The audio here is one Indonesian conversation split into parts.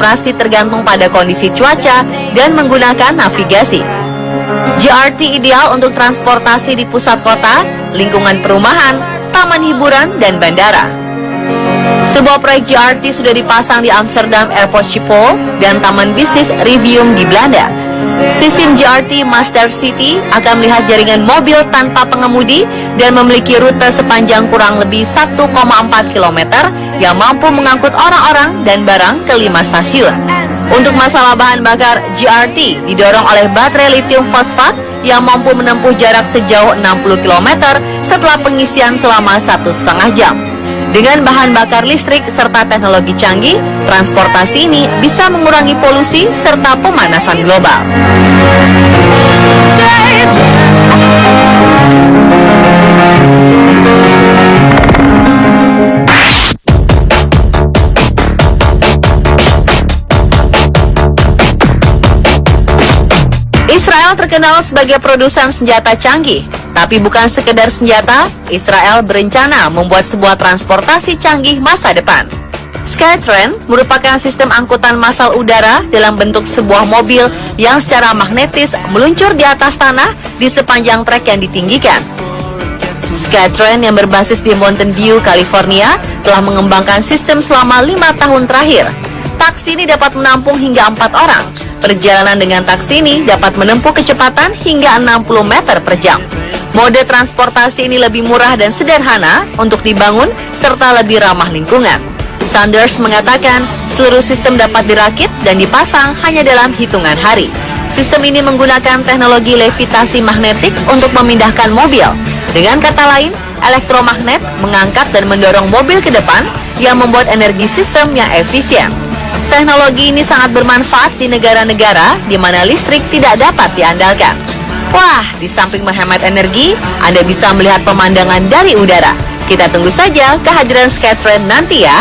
beroperasi tergantung pada kondisi cuaca dan menggunakan navigasi. JRT ideal untuk transportasi di pusat kota, lingkungan perumahan, taman hiburan, dan bandara. Sebuah proyek JRT sudah dipasang di Amsterdam Airport Schiphol dan Taman Bisnis Rivium di Belanda. Sistem JRT Master City akan melihat jaringan mobil tanpa pengemudi dan memiliki rute sepanjang kurang lebih 1,4 km yang mampu mengangkut orang-orang dan barang ke 5 stasiun. Untuk masalah bahan bakar, JRT didorong oleh baterai litium fosfat yang mampu menempuh jarak sejauh 60 km setelah pengisian selama 1,5 jam. Dengan bahan bakar listrik serta teknologi canggih, transportasi ini bisa mengurangi polusi serta pemanasan global. Israel terkenal sebagai produsen senjata canggih. Tapi bukan sekedar senjata, Israel berencana membuat sebuah transportasi canggih masa depan. Skytrain merupakan sistem angkutan massal udara dalam bentuk sebuah mobil yang secara magnetis meluncur di atas tanah di sepanjang trek yang ditinggikan. Skytrain yang berbasis di Mountain View, California, telah mengembangkan sistem selama 5 tahun terakhir. Taksi ini dapat menampung hingga 4 orang. Perjalanan dengan taksi ini dapat menempuh kecepatan hingga 60 meter per jam. Mode transportasi ini lebih murah dan sederhana untuk dibangun serta lebih ramah lingkungan. Sanders mengatakan seluruh sistem dapat dirakit dan dipasang hanya dalam hitungan hari. Sistem ini menggunakan teknologi levitasi magnetik untuk memindahkan mobil. Dengan kata lain, elektromagnet mengangkat dan mendorong mobil ke depan yang membuat energi sistem yang efisien. Teknologi ini sangat bermanfaat di negara-negara di mana listrik tidak dapat diandalkan. Wah, di samping menghemat energi, Anda bisa melihat pemandangan dari udara. Kita tunggu saja kehadiran Skytrain nanti ya.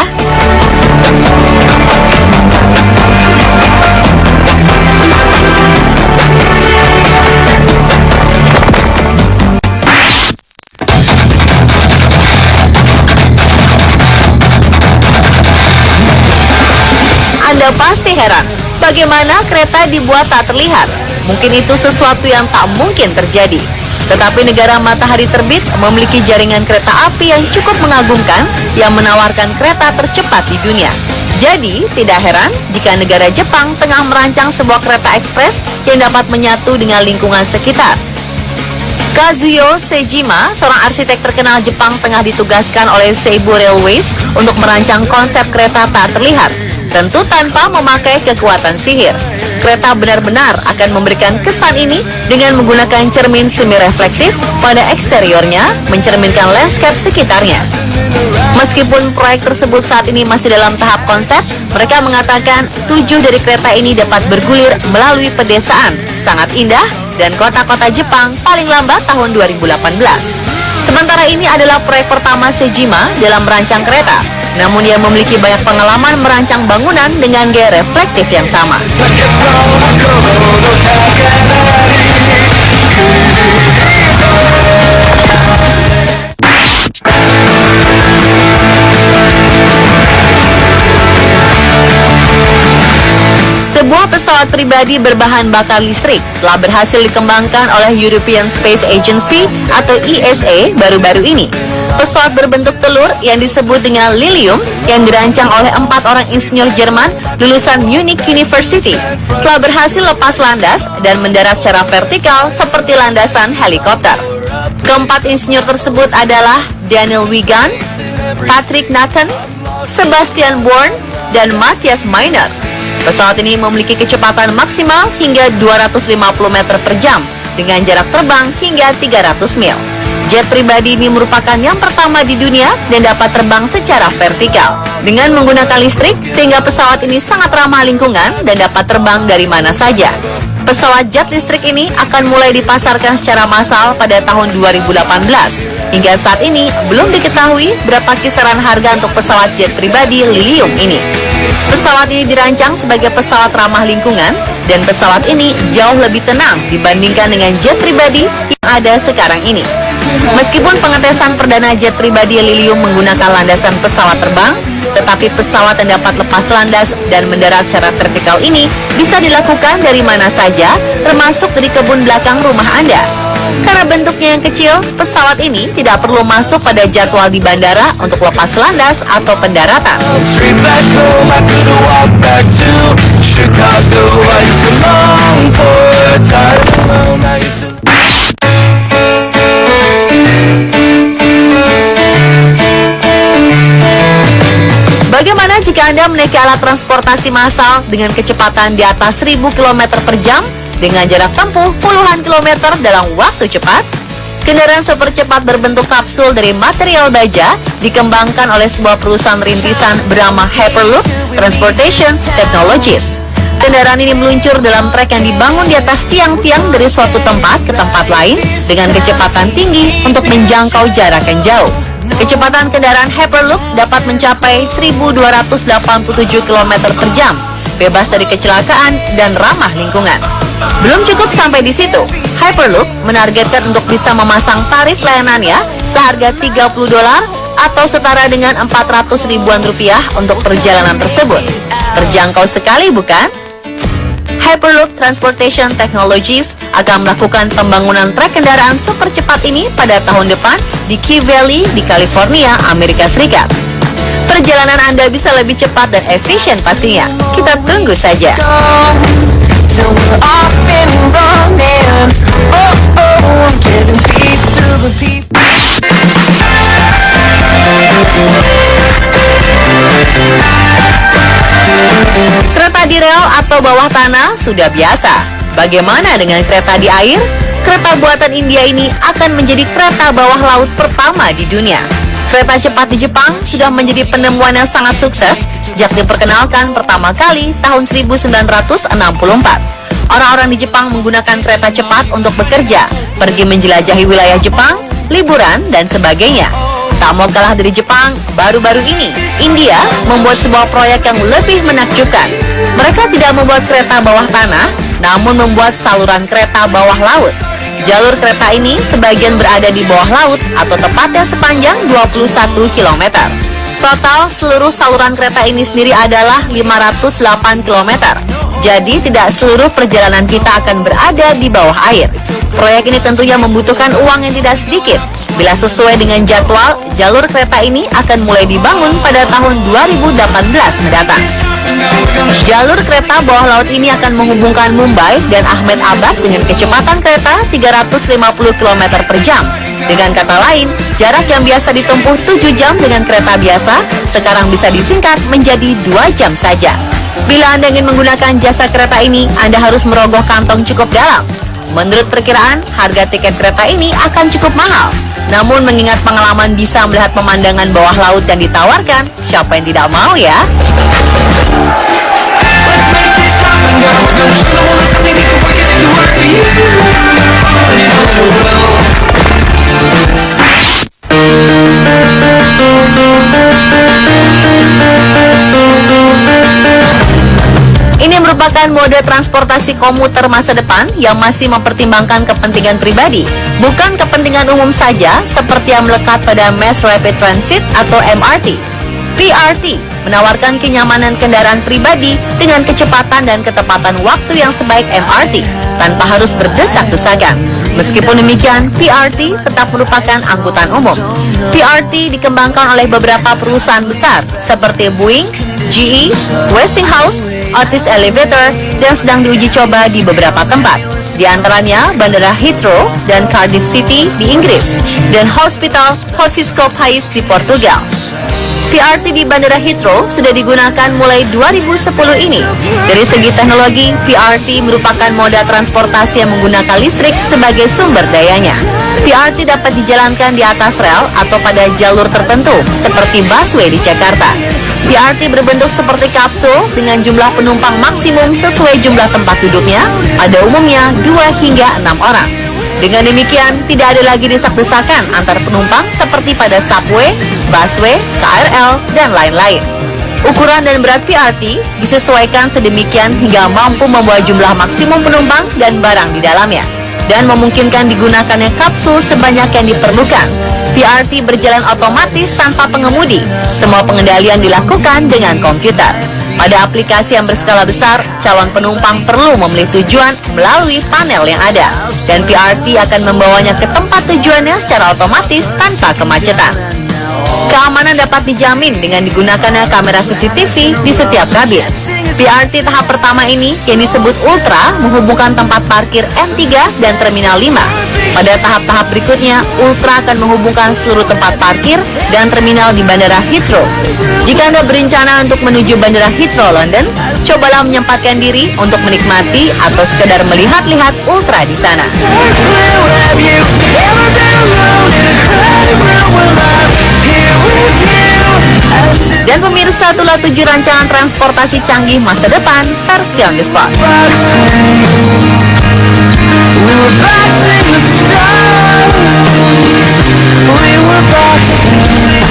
Anda pasti heran, bagaimana kereta dibuat tak terlihat? Mungkin itu sesuatu yang tak mungkin terjadi. Tetapi negara matahari terbit memiliki jaringan kereta api yang cukup mengagumkan yang menawarkan kereta tercepat di dunia. Jadi, tidak heran jika negara Jepang tengah merancang sebuah kereta ekspres yang dapat menyatu dengan lingkungan sekitar. Kazuyo Sejima, seorang arsitek terkenal Jepang, tengah ditugaskan oleh Seibu Railways untuk merancang konsep kereta tak terlihat, tentu tanpa memakai kekuatan sihir. Kereta benar-benar akan memberikan kesan ini dengan menggunakan cermin semi-reflektif pada eksteriornya, mencerminkan landscape sekitarnya. Meskipun proyek tersebut saat ini masih dalam tahap konsep, mereka mengatakan 7 dari kereta ini dapat bergulir melalui pedesaan sangat indah dan kota-kota Jepang paling lambat tahun 2018. Sementara ini adalah proyek pertama Sejima dalam merancang kereta, namun ia memiliki banyak pengalaman merancang bangunan dengan gaya reflektif yang sama. Sebuah pesawat pribadi berbahan bakar listrik telah berhasil dikembangkan oleh European Space Agency atau ESA baru-baru ini. Pesawat berbentuk telur yang disebut dengan Lilium yang dirancang oleh 4 orang insinyur Jerman lulusan Munich University telah berhasil lepas landas dan mendarat secara vertikal seperti landasan helikopter. Keempat insinyur tersebut adalah Daniel Wiegand, Patrick Nathan, Sebastian Born, dan Matthias Meiner. Pesawat ini memiliki kecepatan maksimal hingga 250 meter per jam dengan jarak terbang hingga 300 mil. Jet pribadi ini merupakan yang pertama di dunia dan dapat terbang secara vertikal dengan menggunakan listrik, sehingga pesawat ini sangat ramah lingkungan dan dapat terbang dari mana saja. Pesawat jet listrik ini akan mulai dipasarkan secara massal pada tahun 2018. Hingga saat ini belum diketahui berapa kisaran harga untuk pesawat jet pribadi Lilium ini. Pesawat ini dirancang sebagai pesawat ramah lingkungan dan pesawat ini jauh lebih tenang dibandingkan dengan jet pribadi yang ada sekarang ini. Meskipun pengetesan perdana jet pribadi Lilium menggunakan landasan pesawat terbang, tetapi pesawat yang dapat lepas landas dan mendarat secara vertikal ini bisa dilakukan dari mana saja, termasuk dari kebun belakang rumah Anda. Karena bentuknya yang kecil, pesawat ini tidak perlu masuk pada jadwal di bandara untuk lepas landas atau pendaratan. Bagaimana jika Anda menaiki alat transportasi massal dengan kecepatan di atas 1000 km per jam dengan jarak tempuh puluhan kilometer dalam waktu cepat? Kendaraan super cepat berbentuk kapsul dari material baja dikembangkan oleh sebuah perusahaan rintisan bernama Hyperloop Transportation Technologies. Kendaraan ini meluncur dalam trek yang dibangun di atas tiang-tiang dari suatu tempat ke tempat lain dengan kecepatan tinggi untuk menjangkau jarak yang jauh. Kecepatan kendaraan Hyperloop dapat mencapai 1287 km per jam, bebas dari kecelakaan dan ramah lingkungan. Belum cukup sampai di situ, Hyperloop menargetkan untuk bisa memasang tarif layanannya seharga $30 atau setara dengan 400 ribuan rupiah untuk perjalanan tersebut. Terjangkau sekali, bukan? Hyperloop Transportation Technologies akan melakukan pembangunan trek kendaraan super cepat ini pada tahun depan di Key Valley di California, Amerika Serikat. Perjalanan Anda bisa lebih cepat dan efisien pastinya. Kita tunggu saja. Kereta di rel atau bawah tanah sudah biasa. Bagaimana dengan kereta di air? Kereta buatan India ini akan menjadi kereta bawah laut pertama di dunia. Kereta cepat di Jepang sudah menjadi penemuan yang sangat sukses sejak diperkenalkan pertama kali tahun 1964. Orang-orang di Jepang menggunakan kereta cepat untuk bekerja, pergi menjelajahi wilayah Jepang, liburan, dan sebagainya. Tak mau kalah dari Jepang, baru-baru ini India membuat sebuah proyek yang lebih menakjubkan. Mereka tidak membuat kereta bawah tanah, namun membuat saluran kereta bawah laut. Jalur kereta ini sebagian berada di bawah laut atau tepatnya sepanjang 21 km. Total seluruh saluran kereta ini sendiri adalah 508 km. Jadi tidak seluruh perjalanan kita akan berada di bawah air. Proyek ini tentunya membutuhkan uang yang tidak sedikit. Bila sesuai dengan jadwal, jalur kereta ini akan mulai dibangun pada tahun 2018 mendatang. Jalur kereta bawah laut ini akan menghubungkan Mumbai dan Ahmedabad dengan kecepatan kereta 350 km per jam. Dengan kata lain, jarak yang biasa ditempuh 7 jam dengan kereta biasa, sekarang bisa disingkat menjadi 2 jam saja. Bila Anda ingin menggunakan jasa kereta ini, Anda harus merogoh kantong cukup dalam. Menurut perkiraan, harga tiket kereta ini akan cukup mahal. Namun mengingat pengalaman bisa melihat pemandangan bawah laut yang ditawarkan, siapa yang tidak mau ya? Ini merupakan mode transportasi komuter masa depan yang masih mempertimbangkan kepentingan pribadi, bukan kepentingan umum saja seperti yang melekat pada Mass Rapid Transit atau MRT. PRT menawarkan kenyamanan kendaraan pribadi dengan kecepatan dan ketepatan waktu yang sebaik MRT, tanpa harus berdesak-desakan. Meskipun demikian, PRT tetap merupakan angkutan umum. PRT dikembangkan oleh beberapa perusahaan besar seperti Boeing, GE, Westinghouse, Otis Elevator, dan sedang diuji coba di beberapa tempat. Di antaranya Bandara Heathrow dan Cardiff City di Inggris, dan Hospital Hospice di Portugal. PRT di Bandara Heathrow sudah digunakan mulai 2010 ini. Dari segi teknologi, PRT merupakan moda transportasi yang menggunakan listrik sebagai sumber dayanya. PRT dapat dijalankan di atas rel atau pada jalur tertentu, seperti busway di Jakarta. PRT berbentuk seperti kapsul dengan jumlah penumpang maksimum sesuai jumlah tempat duduknya, pada umumnya 2 hingga 6 orang. Dengan demikian, tidak ada lagi desak-desakan antar penumpang seperti pada subway, busway, KRL, dan lain-lain. Ukuran dan berat PRT disesuaikan sedemikian hingga mampu membawa jumlah maksimum penumpang dan barang di dalamnya. dan memungkinkan digunakannya kapsul sebanyak yang diperlukan. PRT berjalan otomatis tanpa pengemudi. Semua pengendalian dilakukan dengan komputer. Pada aplikasi yang berskala besar, calon penumpang perlu memilih tujuan melalui panel yang ada, dan PRT akan membawanya ke tempat tujuannya secara otomatis tanpa kemacetan. Keamanan dapat dijamin dengan digunakannya kamera CCTV di setiap kabin. PRT tahap pertama ini yang disebut Ultra menghubungkan tempat parkir M3 dan Terminal 5. Pada tahap-tahap berikutnya, Ultra akan menghubungkan seluruh tempat parkir dan terminal di Bandara Heathrow. Jika Anda berencana untuk menuju Bandara Heathrow, London, cobalah menyempatkan diri untuk menikmati atau sekedar melihat-lihat Ultra di sana. Dan pemirsa, itulah 7 rancangan transportasi canggih masa depan versi on the spot. We were boxing.